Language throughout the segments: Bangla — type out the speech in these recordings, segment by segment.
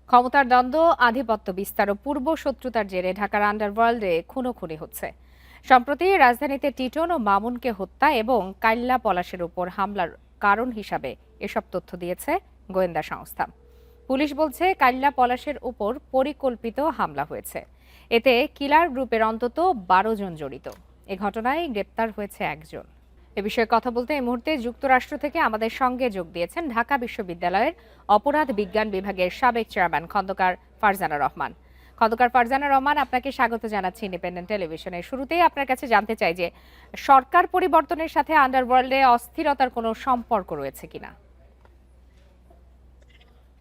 ক্ষমতার দ্বন্দ্ব, আধিপত্য বিস্তার ও পূর্ব শত্রুতার জেরে ঢাকার আন্ডারওয়ার্ল্ডে খুনোখুনি হচ্ছে। সম্প্রতি রাজধানীতে টিটন ও মামুনকে হত্যা এবং কাইল্লা পলাশের উপর হামলার কারণ হিসাবে এসব তথ্য দিয়েছে গোয়েন্দা সংস্থা। পুলিশ বলছে কাইল্লা পলাশের উপর পরিকল্পিত হামলা হয়েছে। এতে কিলার গ্রুপের অন্তত 12 জন জড়িত। এ ঘটনায় গ্রেপ্তার হয়েছে একজন। এ বিষয়ে কথা বলতে এই মুহূর্তে যুক্তরাষ্ট্র থেকে আমাদের সঙ্গে যোগ দিয়েছেন ঢাকা বিশ্ববিদ্যালয়ের অপরাধ বিজ্ঞান বিভাগের সাবেক চেয়ারম্যান খন্দকার ফারজানা রহমান। খন্দকার ফারজানা রহমান, আপনাকে স্বাগত জানাচ্ছি ইন্ডিপেন্ডেন্ট টেলিভিশনে। শুরুতেই আপনার কাছে জানতে চাই যে সরকার পরিবর্তনের সাথে আন্ডারওয়ার্ল্ডে অস্থিরতার কোনো সম্পর্ক রয়েছে কিনা?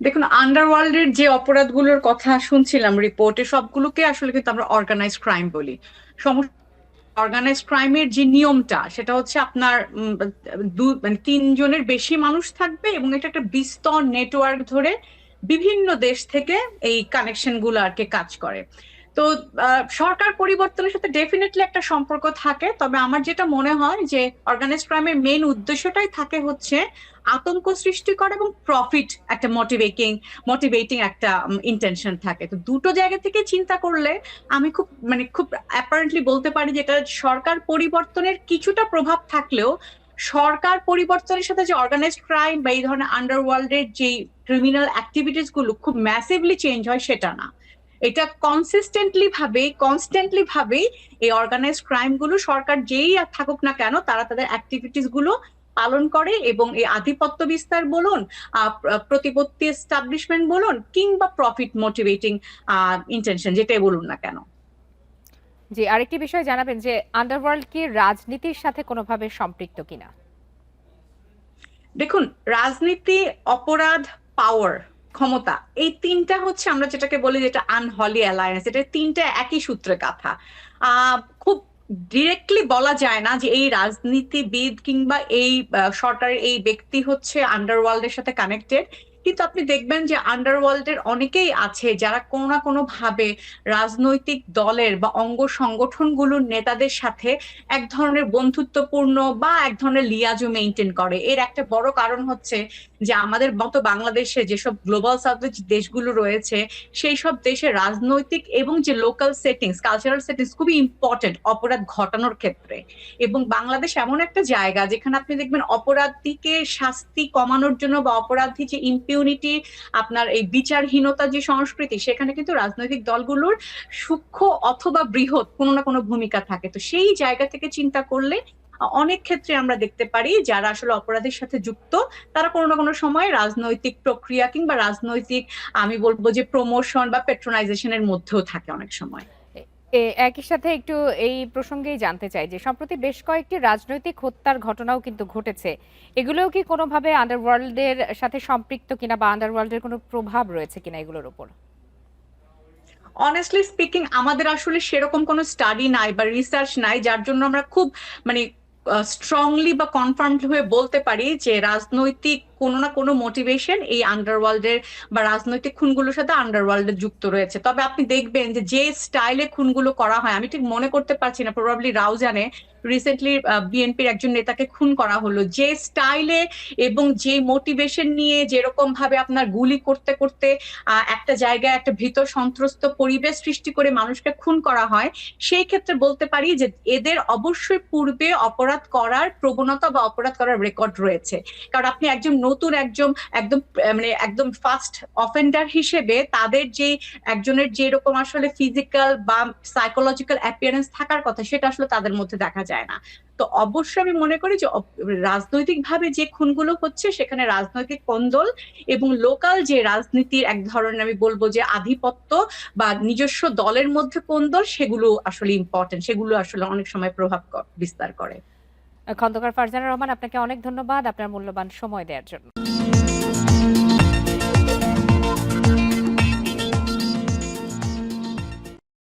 দেখুন, আন্ডারওয়ার্ল্ডের যে অপরাধগুলোর কথা শুনছিলাম রিপোর্টে, সবগুলোকে আসলে কিন্তু আমরা অর্গানাইজড ক্রাইম বলি। অর্গানাইজড ক্রাইমের যে নিয়মটা সেটা হচ্ছে আপনার মানে 3 জনের বেশি মানুষ থাকবে এবং এটা একটা বিস্তর নেটওয়ার্ক ধরে বিভিন্ন দেশ থেকে এই কানেকশন গুলো আর কি কাজ করে। তো সরকার পরিবর্তনের সাথে ডেফিনেটলি একটা সম্পর্ক থাকে, তবে আমার যেটা মনে হয় যে অর্গানাইজড ক্রাইমের মেইন উদ্দেশ্যটাই থাকে হচ্ছে আতঙ্ক সৃষ্টি করা এবং প্রফিট একটা মোটিভেটিং একটা ইন্টেনশন থাকে। তো দুটো জায়গা থেকে চিন্তা করলে আমি খুব অ্যাপারেন্টলি বলতে পারি যে এটা সরকার পরিবর্তনের কিছুটা প্রভাব থাকলেও সরকার পরিবর্তনের সাথে যে অর্গানাইজড ক্রাইম বা এই ধরনের আন্ডারওয়ার্ল্ডের যে ক্রিমিনাল অ্যাক্টিভিটিস গুলো খুব ম্যাসিভলি চেঞ্জ হয় সেটা না। এটা কনস্ট্যান্টলি ভাবে এই অর্গানাইজড ক্রাইম গুলো সরকার যেই থাকুক না কেন তারা তাদের অ্যাক্টিভিটিস গুলো পালন করে এবং এই আধিপত্য বিস্তার বলুন, প্রতিপত্তি এস্টাবলিশমেন্ট বলুন, কিংবা প্রফিট মোটিভেটিং ইন্টেনশন যেটাই বলুন না কেন। জি, আরেকটি বিষয় জানাবেন যে আন্ডারওয়ার্ল্ড কি রাজনীতির সাথে কোনোভাবে সম্পৃক্ত কিনা? দেখুন, রাজনীতি, অপরাধ, পাওয়ার, ক্ষমতা, এই তিনটা হচ্ছে আমরা যেটাকে বলি যেটা আনহলি অ্যালায়েন্স। এটা তিনটা একই সূত্রে গাঁথা। খুব ডিরেক্টলি বলা যায় না যে এই রাজনীতিবিদ কিংবা এই সরকারের এই ব্যক্তি হচ্ছে আন্ডারওয়ার্ল্ডের সাথে কানেক্টেড, কিন্তু আপনি দেখবেন যে আন্ডারওয়ার্ল্ডের অনেকেই আছে যারা কোনো না কোনো ভাবে রাজনৈতিক দলের বা অঙ্গ সংগঠনগুলোর নেতাদের সাথে এক ধরনের বন্ধুত্বপূর্ণ বা এক ধরনের লিয়াজু মেনটেন করে। এর একটা বড় কারণ হচ্ছে যে আমাদের মতো বাংলাদেশে যেসব গ্লোবাল সাউথের দেশগুলো রয়েছে সেই সব দেশে রাজনৈতিক এবং যে লোকাল সেটিংস, কালচারাল সেটিংস খুবই ইম্পর্টেন্ট অপরাধ ঘটানোর ক্ষেত্রে। এবং বাংলাদেশ এমন একটা জায়গা যেখানে আপনি দেখবেন অপরাধীকে শাস্তি কমানোর জন্য বা অপরাধী যে ইম্পিউনিটি, আপনার এই বিচারহীনতা যে সংস্কৃতি, সেখানে কিন্তু রাজনৈতিক দলগুলোর সূক্ষ্ম অথবা বৃহৎ কোনো না কোনো ভূমিকা থাকে। তো সেই জায়গা থেকে চিন্তা করলে অনেক ক্ষেত্রে আমরা দেখতে পারি যারা আসলে অপরাধের সাথে যুক্ত তারা কোনো না কোনো সময় রাজনৈতিক প্রক্রিয়া কিংবা রাজনৈতিক, আমি বলবো যে প্রমোশন বা পেট্রোনাইজেশনের মধ্যেও থাকে অনেক সময়। একই সাথে একটু এই প্রসঙ্গেই জানতে চাই যে সম্প্রতি বেশ কয়েকটি রাজনৈতিক হত্যার ঘটনাও কিন্তু ঘটেছে। এগুলোও কি কোনোভাবে আন্ডারওয়ার্ল্ডের সাথে সম্পৃক্ত কিনা বা আন্ডারওয়ার্ল্ডের কোনো প্রভাব রয়েছে কিনা এগুলোর উপর? অনেস্টলি স্পিকিং আমাদের আসলে সেরকম কোনো স্টাডি নাই বা রিসার্চ নাই যার জন্য আমরা খুব মানে স্ট্রংলি বা কনফার্মড হয়ে বলতে পারি যে রাজনৈতিক কোনো না কোনো মোটিভেশন এই আন্ডারওয়ার্ল্ডের বা রাজনৈতিক খুনগুলোর সাথে আন্ডারওয়ার্ল্ডের যুক্ত রয়েছে। তবে আপনি দেখবেন যে যে স্টাইলে খুনগুলো করা হয়, আমি ঠিক মনে করতে পারছি না, প্রবাবলি রাও জানে, রিসেন্টলি বিএনপির একজন নেতাকে খুন করা হলো যে স্টাইলে এবং যে মোটিভেশন নিয়ে, যেরকম ভাবে আপনার গুলি করতে করতে একটা জায়গায় একটা ভীত সন্ত্রস্ত পরিবেশ সৃষ্টি করে মানুষকে খুন করা হয়। সেই ক্ষেত্রে বলতে পারি যে এদের অবশ্যই পূর্বে অপরাধ করার প্রবণতা বা অপরাধ করার রেকর্ড রয়েছে। কারণ আপনি একদম ফার্স্ট অফেন্ডার হিসেবে তাদের যে একজনের যেরকম আসলে ফিজিক্যাল বা সাইকোলজিক্যাল অ্যাপিয়ারেন্স থাকার কথা সেটা আসলে তাদের মধ্যে দেখা যায় না। তো অবশ্যই আমি মনে করি যে রাজনৈতিক ভাবে যে খুনগুলো হচ্ছে সেখানে রাজনৈতিক কোন্দল এবং লোকাল যে রাজনীতির এক ধরনের, আমি বলবো যে আধিপত্য বা নিজস্ব দলের মধ্যে কোন্দল, সেগুলো আসলে ইম্পর্টেন্ট, সেগুলো আসলে অনেক সময় প্রভাব বিস্তার করে। খন্দকার ফারজানা রহমান, আপনাকে অনেক ধন্যবাদ আপনার মূল্যবান সময় দেওয়ার জন্য।